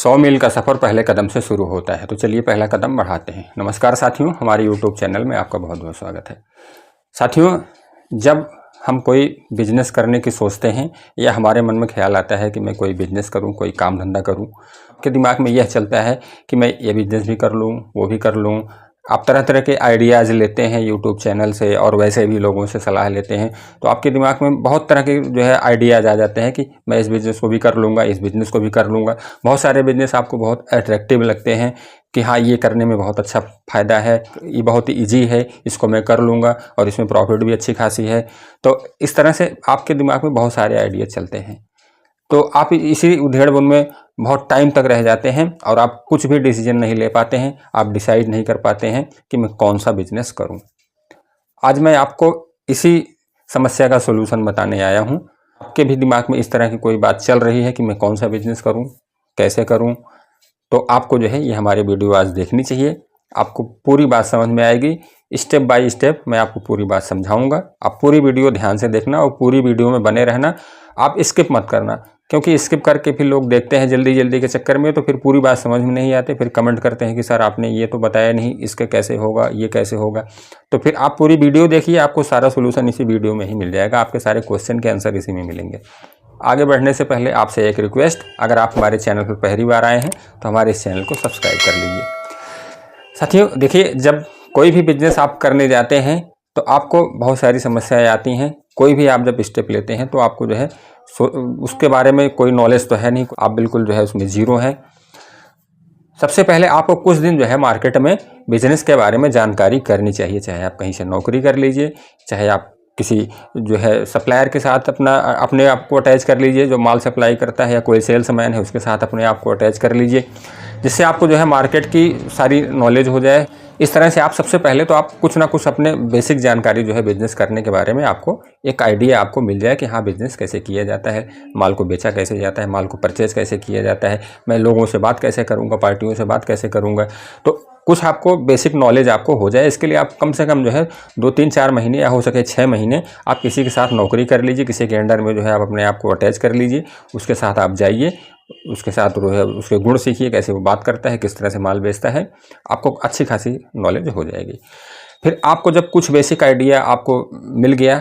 100 मील का सफ़र पहले कदम से शुरू होता है, तो चलिए पहला कदम बढ़ाते हैं। नमस्कार साथियों, हमारे YouTube चैनल में आपका बहुत बहुत स्वागत है। साथियों, जब हम कोई बिजनेस करने की सोचते हैं या हमारे मन में ख्याल आता है कि मैं कोई बिजनेस करूं, कोई काम धंधा करूं, आपके दिमाग में यह चलता है कि मैं ये बिजनेस भी कर लूं, वो भी कर लूं। आप तरह तरह के आइडियाज़ लेते हैं यूट्यूब चैनल से और वैसे भी लोगों से सलाह लेते हैं, तो आपके दिमाग में बहुत तरह के आइडियाज़ आ जाते हैं कि मैं इस बिज़नेस को भी कर लूँगा, इस बिज़नेस को भी कर लूँगा। बहुत सारे बिज़नेस आपको बहुत अट्रैक्टिव लगते हैं कि हाँ, ये करने में बहुत अच्छा फ़ायदा है, ये बहुत ही ईजी है, इसको मैं कर लूँगा और इसमें प्रॉफिट भी अच्छी खासी है। तो इस तरह से आपके दिमाग में बहुत सारे आइडिया चलते हैं, तो आप इसी उधेड़-बुन में बहुत टाइम तक रह जाते हैं और आप कुछ भी डिसीजन नहीं ले पाते हैं। आप डिसाइड नहीं कर पाते हैं कि मैं कौन सा बिजनेस करूं। आज मैं आपको इसी समस्या का सलूशन बताने आया हूं। आपके भी दिमाग में इस तरह की कोई बात चल रही है कि मैं कौन सा बिजनेस करूं, कैसे करूं, तो आपको ये हमारी वीडियो आज देखनी चाहिए। आपको पूरी बात समझ में आएगी। स्टेप बाय स्टेप मैं आपको पूरी बात समझाऊंगा। आप पूरी वीडियो ध्यान से देखना और पूरी वीडियो में बने रहना। आप स्किप मत करना, क्योंकि स्किप करके फिर लोग देखते हैं जल्दी जल्दी के चक्कर में, तो फिर पूरी बात समझ में नहीं आती। फिर कमेंट करते हैं कि सर आपने ये तो बताया नहीं, इसके कैसे होगा, ये कैसे होगा। तो फिर आप पूरी वीडियो देखिए, आपको सारा सोल्यूशन इसी वीडियो में ही मिल जाएगा। आपके सारे क्वेश्चन के आंसर इसी में मिलेंगे। आगे बढ़ने से पहले आपसे एक रिक्वेस्ट, अगर आप हमारे चैनल पर पहली बार आए हैं तो हमारे इस चैनल को सब्सक्राइब कर लीजिए। साथियों देखिए, जब कोई भी बिजनेस आप करने जाते हैं तो आपको बहुत सारी समस्याएं आती हैं। कोई भी आप जब स्टेप लेते हैं तो आपको उसके बारे में कोई नॉलेज तो है नहीं, आप बिल्कुल उसमें ज़ीरो हैं। सबसे पहले आपको कुछ दिन मार्केट में बिजनेस के बारे में जानकारी करनी चाहिए। चाहे आप कहीं से नौकरी कर लीजिए, चाहे आप किसी सप्लायर के साथ अपने आप को अटैच कर लीजिए, जो माल सप्लाई करता है, या कोई सेल्समैन है उसके साथ अपने आप को अटैच कर लीजिए, जिससे आपको मार्केट की सारी नॉलेज हो जाए। इस तरह से आप सबसे पहले तो आप कुछ ना कुछ अपने बेसिक जानकारी बिज़नेस करने के बारे में आपको एक आइडिया आपको मिल जाए कि हाँ, बिज़नेस कैसे किया जाता है, माल को बेचा कैसे जाता है, माल को परचेज़ कैसे किया जाता है, मैं लोगों से बात कैसे करूँगा, पार्टियों से बात कैसे करूँगा। तो कुछ आपको बेसिक नॉलेज आपको हो जाए। इसके लिए आप कम से कम 2-3-4 महीने या हो सके 6 महीने आप किसी के साथ नौकरी कर लीजिए, किसी के अंडर में आप अपने आप को अटैच कर लीजिए। उसके साथ आप जाइए, उसके साथ उसके गुण सीखिए, कैसे वो बात करता है, किस तरह से माल बेचता है, आपको अच्छी खासी नॉलेज हो जाएगी। फिर आपको जब कुछ बेसिक आइडिया आपको मिल गया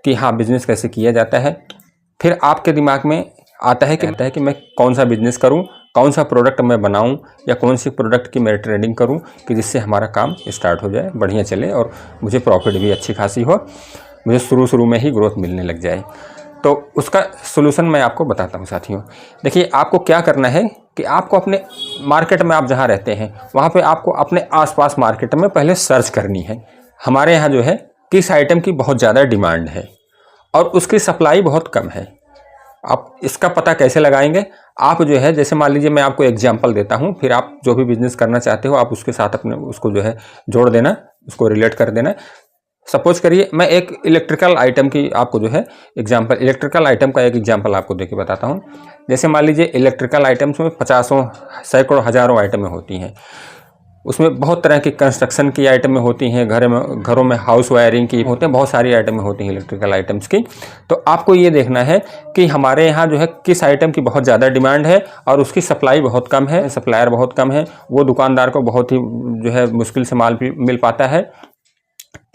कि हाँ, बिज़नेस कैसे किया जाता है, फिर आपके दिमाग में आता है कि मैं कौन सा बिज़नेस करूं, कौन सा प्रोडक्ट मैं बनाऊं, या कौन सी प्रोडक्ट की मैं ट्रेडिंग करूं कि जिससे हमारा काम स्टार्ट हो जाए, बढ़िया चले और मुझे प्रॉफिट भी अच्छी खासी हो, मुझे शुरू में ही ग्रोथ मिलने लग जाए। तो उसका सोल्यूशन मैं आपको बताता हूं साथियों। देखिए, आपको क्या करना है कि आपको अपने मार्केट में, आप जहां रहते हैं वहां पे आपको अपने आसपास मार्केट में पहले सर्च करनी है। हमारे यहाँ किस आइटम की बहुत ज़्यादा डिमांड है और उसकी सप्लाई बहुत कम है। आप इसका पता कैसे लगाएंगे? आप जैसे मान लीजिए, मैं आपको एग्जांपल देता हूं, फिर आप जो भी बिज़नेस करना चाहते हो आप उसके साथ अपने उसको जोड़ देना, उसको रिलेट कर देना। सपोज करिए मैं एक इलेक्ट्रिकल आइटम की आपको इलेक्ट्रिकल आइटम का एक एग्जांपल आपको देके बताता हूं। जैसे मान लीजिए, इलेक्ट्रिकल आइटम्स में 50, सैकड़ों, हज़ारों आइटमें होती हैं। उसमें बहुत तरह की कंस्ट्रक्शन की आइटमें होती हैं, घरों में हाउस वायरिंग की होते हैं, बहुत सारी आइटमें होती हैं इलेक्ट्रिकल आइटम्स की। तो आपको ये देखना है कि हमारे यहाँ किस आइटम की बहुत ज़्यादा डिमांड है और उसकी सप्लाई बहुत कम है, सप्लायर बहुत कम है, वो दुकानदार को बहुत ही मुश्किल से माल मिल पाता है।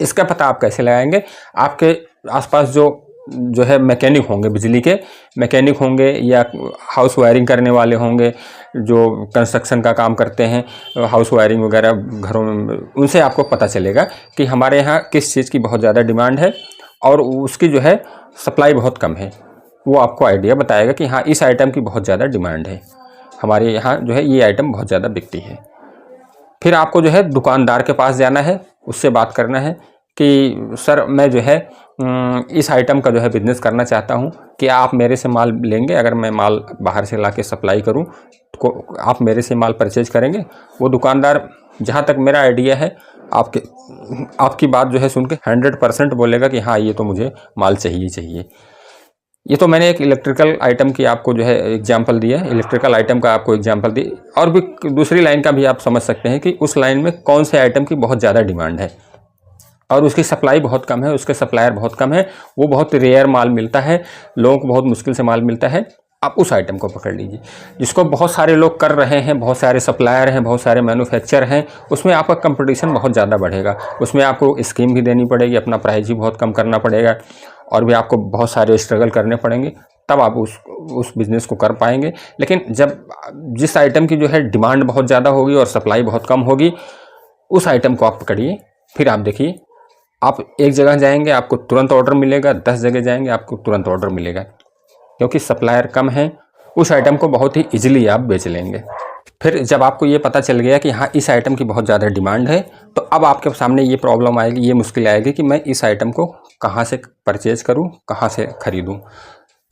इसका पता आप कैसे लगाएंगे? आपके आसपास जो मैकेनिक होंगे, बिजली के मैकेनिक होंगे, या हाउस वायरिंग करने वाले होंगे, जो कंस्ट्रक्शन का काम करते हैं, हाउस वायरिंग वगैरह घरों में, उनसे आपको पता चलेगा कि हमारे यहाँ किस चीज़ की बहुत ज़्यादा डिमांड है और उसकी सप्लाई बहुत कम है। वो आपको आइडिया बताएगा कि हाँ, इस आइटम की बहुत ज़्यादा डिमांड है, हमारे यहाँ ये आइटम बहुत ज़्यादा बिकती है। फिर आपको दुकानदार के पास जाना है, उससे बात करना है कि सर मैं इस आइटम का बिज़नेस करना चाहता हूँ, क्या आप मेरे से माल लेंगे? अगर मैं माल बाहर से लाके सप्लाई करूँ तो आप मेरे से माल परचेज करेंगे? वो दुकानदार, जहाँ तक मेरा आइडिया है, आपकी बात सुन के 100% बोलेगा कि हाँ, ये तो मुझे माल चाहिए। ये तो मैंने एक इलेक्ट्रिकल आइटम की आपको एग्जांपल दिया है, इलेक्ट्रिकल आइटम का आपको एग्जांपल दी। और भी दूसरी लाइन का भी आप समझ सकते हैं कि उस लाइन में कौन से आइटम की बहुत ज़्यादा डिमांड है और उसकी सप्लाई बहुत कम है, उसके सप्लायर बहुत कम है, वो बहुत रेयर माल मिलता है, लोगों को बहुत मुश्किल से माल मिलता है। आप उस आइटम को पकड़ लीजिए जिसको बहुत सारे लोग कर रहे हैं, बहुत सारे सप्लायर हैं, बहुत सारे मैन्युफैक्चर हैं। उसमें आपका कंपटीशन बहुत ज़्यादा बढ़ेगा, उसमें आपको स्कीम भी देनी पड़ेगी, अपना प्राइस भी बहुत कम करना पड़ेगा और भी आपको बहुत सारे स्ट्रगल करने पड़ेंगे, तब आप उस बिज़नेस को कर पाएंगे। लेकिन जब जिस आइटम की जो है डिमांड बहुत ज़्यादा होगी और सप्लाई बहुत कम होगी, उस आइटम को आप पकड़िए। फिर आप देखिए, आप एक जगह जाएंगे आपको तुरंत ऑर्डर मिलेगा, 10 जगह जाएंगे आपको तुरंत ऑर्डर मिलेगा, क्योंकि सप्लायर कम है। उस आइटम को बहुत ही ईजिली आप बेच लेंगे। फिर जब आपको ये पता चल गया कि हाँ इस आइटम की बहुत ज़्यादा डिमांड है, तो अब आपके सामने ये प्रॉब्लम आएगी, ये मुश्किल आएगी कि मैं इस आइटम को कहाँ से परचेज करूँ, कहाँ से ख़रीदूँ।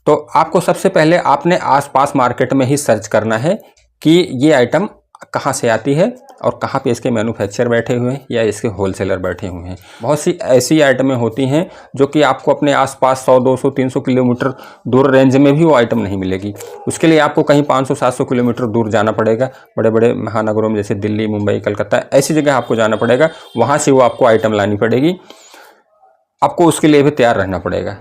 तो आपको सबसे पहले अपने आसपास मार्केट में ही सर्च करना है कि ये आइटम कहाँ से आती है और कहाँ पे इसके मैन्युफैक्चर बैठे हुए हैं या इसके होलसेलर बैठे हुए हैं। बहुत सी ऐसी आइटमें होती हैं जो कि आपको अपने आसपास 100, 200, 300 किलोमीटर दूर रेंज में भी वो आइटम नहीं मिलेगी। उसके लिए आपको कहीं 500, 700 किलोमीटर दूर जाना पड़ेगा, बड़े बड़े महानगरों में जैसे दिल्ली, मुंबई, कलकत्ता, ऐसी जगह आपको जाना पड़ेगा। वहाँ से वो आपको आइटम लानी पड़ेगी। आपको उसके लिए भी तैयार रहना पड़ेगा,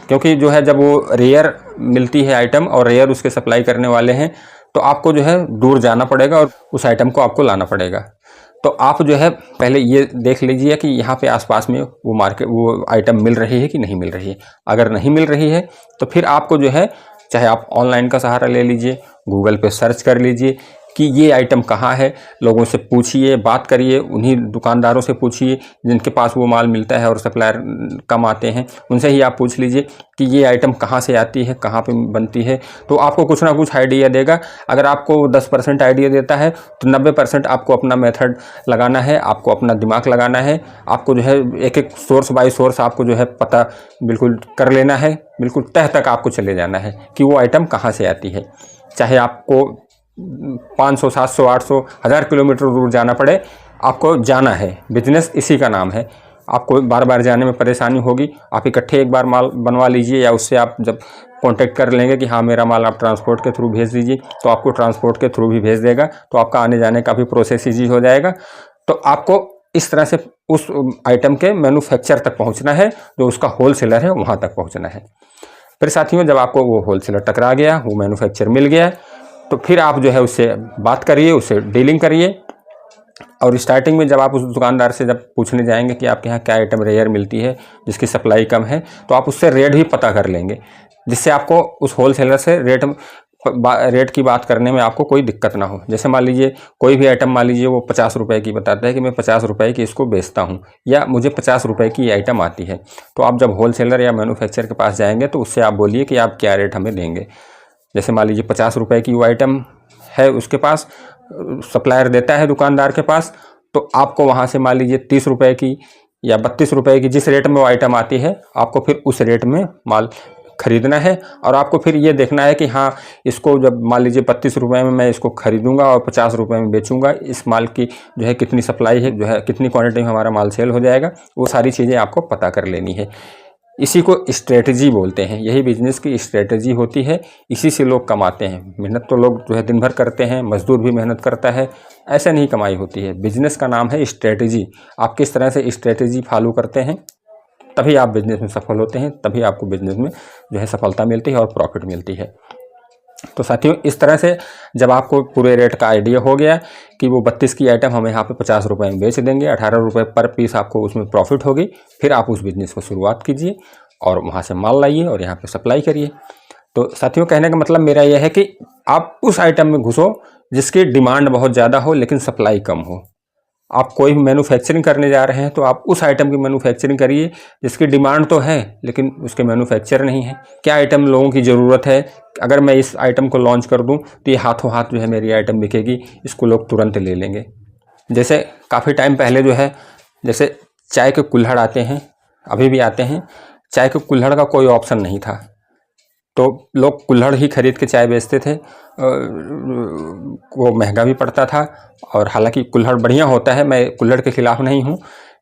क्योंकि जो है जब वो रेयर मिलती है आइटम और रेयर उसके सप्लाई करने वाले हैं, तो आपको जो है दूर जाना पड़ेगा और उस आइटम को आपको लाना पड़ेगा। तो आप जो है पहले ये देख लीजिए कि यहाँ पे आसपास में वो आइटम मिल रही है कि नहीं मिल रही है। अगर नहीं मिल रही है तो फिर आपको जो है, चाहे आप ऑनलाइन का सहारा ले लीजिए, गूगल पे सर्च कर लीजिए कि ये आइटम कहाँ है। लोगों से पूछिए, बात करिए, उन्हीं दुकानदारों से पूछिए जिनके पास वो माल मिलता है और सप्लायर कम आते हैं, उनसे ही आप पूछ लीजिए कि ये आइटम कहाँ से आती है, कहाँ पे बनती है। तो आपको कुछ ना कुछ आइडिया देगा। अगर आपको 10% आइडिया देता है तो 90% आपको अपना मेथड लगाना है, आपको अपना दिमाग लगाना है। आपको जो है एक एक सोर्स बाय सोर्स आपको जो है पता बिल्कुल कर लेना है, बिल्कुल तह तक आपको चले जाना है कि वो आइटम कहाँ से आती है। चाहे आपको 500, 700, 800, 1000 किलोमीटर दूर जाना पड़े, आपको जाना है। बिजनेस इसी का नाम है। आपको बार बार जाने में परेशानी होगी, आप इकट्ठे एक बार माल बनवा लीजिए, या उससे आप जब कांटेक्ट कर लेंगे कि हाँ मेरा माल आप ट्रांसपोर्ट के थ्रू भेज दीजिए, तो आपको ट्रांसपोर्ट के थ्रू भी भेज देगा, तो आपका आने जाने का भी प्रोसेस ईजी हो जाएगा। तो आपको इस तरह से उस आइटम के मैन्युफैक्चर तक पहुँचना है, जो उसका होलसेलर है वहाँ तक पहुँचना है। फिर साथियों, जब आपको वो होलसेलर टकरा गया, वो मैन्युफैक्चर मिल गया, तो फिर आप जो है उससे बात करिए, उससे डीलिंग करिए। और स्टार्टिंग में जब आप उस दुकानदार से जब पूछने जाएंगे कि आपके यहाँ क्या आइटम रेयर मिलती है जिसकी सप्लाई कम है, तो आप उससे रेट भी पता कर लेंगे, जिससे आपको उस होलसेलर से रेट की बात करने में आपको कोई दिक्कत ना हो। जैसे मान लीजिए कोई भी आइटम, मान लीजिए वो 50 रुपये की बताता है कि मैं 50 रुपये की इसको बेचता हूँ, या मुझे 50 रुपये की आइटम आती है, तो आप जब होलसेलर या मैन्युफैक्चर के पास जाएंगे तो उससे आप बोलिए कि आप क्या रेट हमें देंगे। जैसे मान लीजिए 50 रुपये की वो आइटम है, उसके पास सप्लायर देता है दुकानदार के पास, तो आपको वहाँ से मान लीजिए 30 रुपये की या 32 रुपये की, जिस रेट में वो आइटम आती है, आपको फिर उस रेट में माल खरीदना है। और आपको फिर ये देखना है कि हाँ इसको जब मान लीजिए 32 रुपये में मैं इसको खरीदूंगा और 50 रुपये में बेचूंगा, इस माल की जो है कितनी सप्लाई है, जो है कितनी क्वांटिटी में हमारा माल सेल हो जाएगा, वो सारी चीज़ें आपको पता कर लेनी है। इसी को स्ट्रेटजी बोलते हैं। यही बिजनेस की स्ट्रेटजी होती है, इसी से लोग कमाते हैं। मेहनत तो लोग जो है दिन भर करते हैं, मजदूर भी मेहनत करता है, ऐसे नहीं कमाई होती है। बिजनेस का नाम है स्ट्रेटजी। आप किस तरह से स्ट्रेटजी फॉलो करते हैं, तभी आप बिजनेस में सफल होते हैं, तभी आपको बिजनेस में जो है सफलता मिलती है और प्रॉफिट मिलती है। तो साथियों, इस तरह से जब आपको पूरे रेट का आइडिया हो गया कि वो 32 की आइटम हमें यहाँ पे 50 रुपये में बेच देंगे, 18 रुपये पर पीस आपको उसमें प्रॉफिट होगी, फिर आप उस बिज़नेस को शुरुआत कीजिए और वहाँ से माल लाइए और यहाँ पे सप्लाई करिए। तो साथियों, कहने का मतलब मेरा यह है कि आप उस आइटम में घुसो जिसकी डिमांड बहुत ज़्यादा हो लेकिन सप्लाई कम हो। आप कोई भी मैन्युफैक्चरिंग करने जा रहे हैं तो आप उस आइटम की मैन्युफैक्चरिंग करिए जिसकी डिमांड तो है लेकिन उसके मैन्युफैक्चर नहीं है। क्या आइटम लोगों की ज़रूरत है, अगर मैं इस आइटम को लॉन्च कर दूं तो ये हाथों हाथ जो है मेरी आइटम बिकेगी, इसको लोग तुरंत ले लेंगे। जैसे काफ़ी टाइम पहले जो है, जैसे चाय के कुल्हड़ आते हैं, अभी भी आते हैं, चाय के कुल्हड़ का कोई ऑप्शन नहीं था, तो लोग कुल्हड़ ही खरीद के चाय बेचते थे। वो महंगा भी पड़ता था, और हालांकि कुल्हड़ बढ़िया होता है, मैं कुल्हड़ के ख़िलाफ़ नहीं हूँ,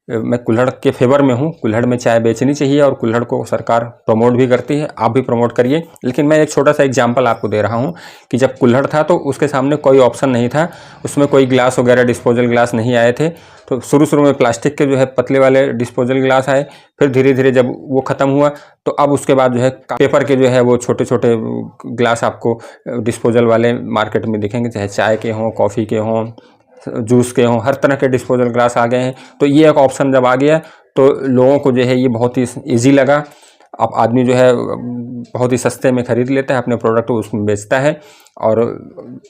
मैं कुल्हड़ के फेवर में हूँ। कुल्हड़ में चाय बेचनी चाहिए और कुल्हड़ को सरकार प्रमोट भी करती है, आप भी प्रमोट करिए। लेकिन मैं एक छोटा सा एग्जांपल आपको दे रहा हूँ कि जब कुल्हड़ था तो उसके सामने कोई ऑप्शन नहीं था, उसमें कोई ग्लास वगैरह डिस्पोजल ग्लास नहीं आए थे। तो शुरू में प्लास्टिक के जो है पतले वाले डिस्पोजल ग्लास आए, फिर धीरे धीरे जब वो ख़त्म हुआ तो अब उसके बाद जो है पेपर के जो है वो छोटे छोटे ग्लास आपको डिस्पोजल वाले मार्केट में दिखेंगे, चाहे चाय के हों, कॉफ़ी के हों, जूस के हों, हर तरह के डिस्पोजल ग्लास आ गए हैं। तो ये एक ऑप्शन जब आ गया तो लोगों को जो है ये बहुत ही ईजी लगा। अब आदमी जो है बहुत ही सस्ते में ख़रीद लेता है, अपने प्रोडक्ट को उसमें बेचता है। और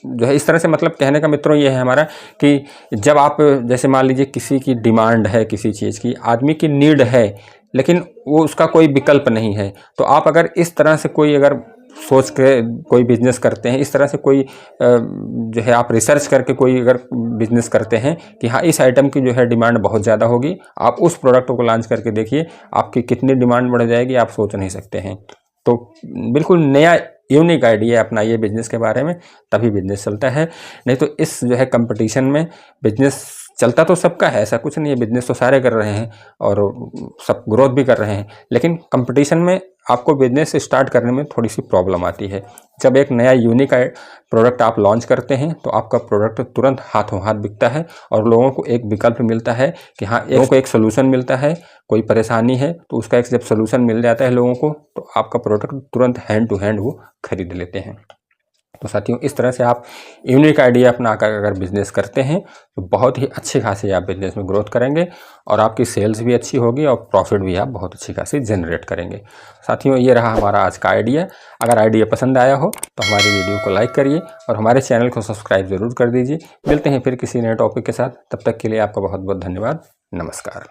जो है इस तरह से मतलब कहने का मित्रों ये है हमारा कि जब आप जैसे मान लीजिए किसी की डिमांड है, किसी चीज़ की, आदमी की नीड है, लेकिन वो उसका कोई विकल्प नहीं है, तो आप अगर इस तरह से कोई अगर सोच के कोई बिजनेस करते हैं, इस तरह से कोई जो है आप रिसर्च करके कोई अगर बिजनेस करते हैं कि हाँ इस आइटम की जो है डिमांड बहुत ज़्यादा होगी, आप उस प्रोडक्ट को लॉन्च करके देखिए आपकी कितनी डिमांड बढ़ जाएगी, आप सोच नहीं सकते हैं। तो बिल्कुल नया यूनिक आइडिया अपनाइए बिजनेस के बारे में, तभी बिजनेस चलता है। नहीं तो इस जो है कंपटीशन में बिजनेस चलता तो सबका है, ऐसा कुछ नहीं है, बिजनेस तो सारे कर रहे हैं और सब ग्रोथ भी कर रहे हैं, लेकिन कंपटीशन में आपको बिजनेस स्टार्ट करने में थोड़ी सी प्रॉब्लम आती है। जब एक नया यूनिक प्रोडक्ट आप लॉन्च करते हैं तो आपका प्रोडक्ट तुरंत हाथों हाथ बिकता है और लोगों को एक विकल्प मिलता है कि हाँ लोगों को एक सोल्यूशन मिलता है, कोई परेशानी है तो उसका एक जब सोल्यूशन मिल जाता है लोगों को तो आपका प्रोडक्ट तुरंत हैंड टू हैंड वो खरीद लेते हैं। तो साथियों इस तरह से आप यूनिक आइडिया अपनाकर अगर बिजनेस करते हैं तो बहुत ही अच्छी खासी आप बिजनेस में ग्रोथ करेंगे और आपकी सेल्स भी अच्छी होगी और प्रॉफिट भी आप बहुत अच्छी खासी जनरेट करेंगे। साथियों ये रहा हमारा आज का आइडिया। अगर आइडिया पसंद आया हो तो हमारी वीडियो को लाइक करिए और हमारे चैनल को सब्सक्राइब ज़रूर कर दीजिए। मिलते हैं फिर किसी नए टॉपिक के साथ, तब तक के लिए आपका बहुत बहुत धन्यवाद। नमस्कार।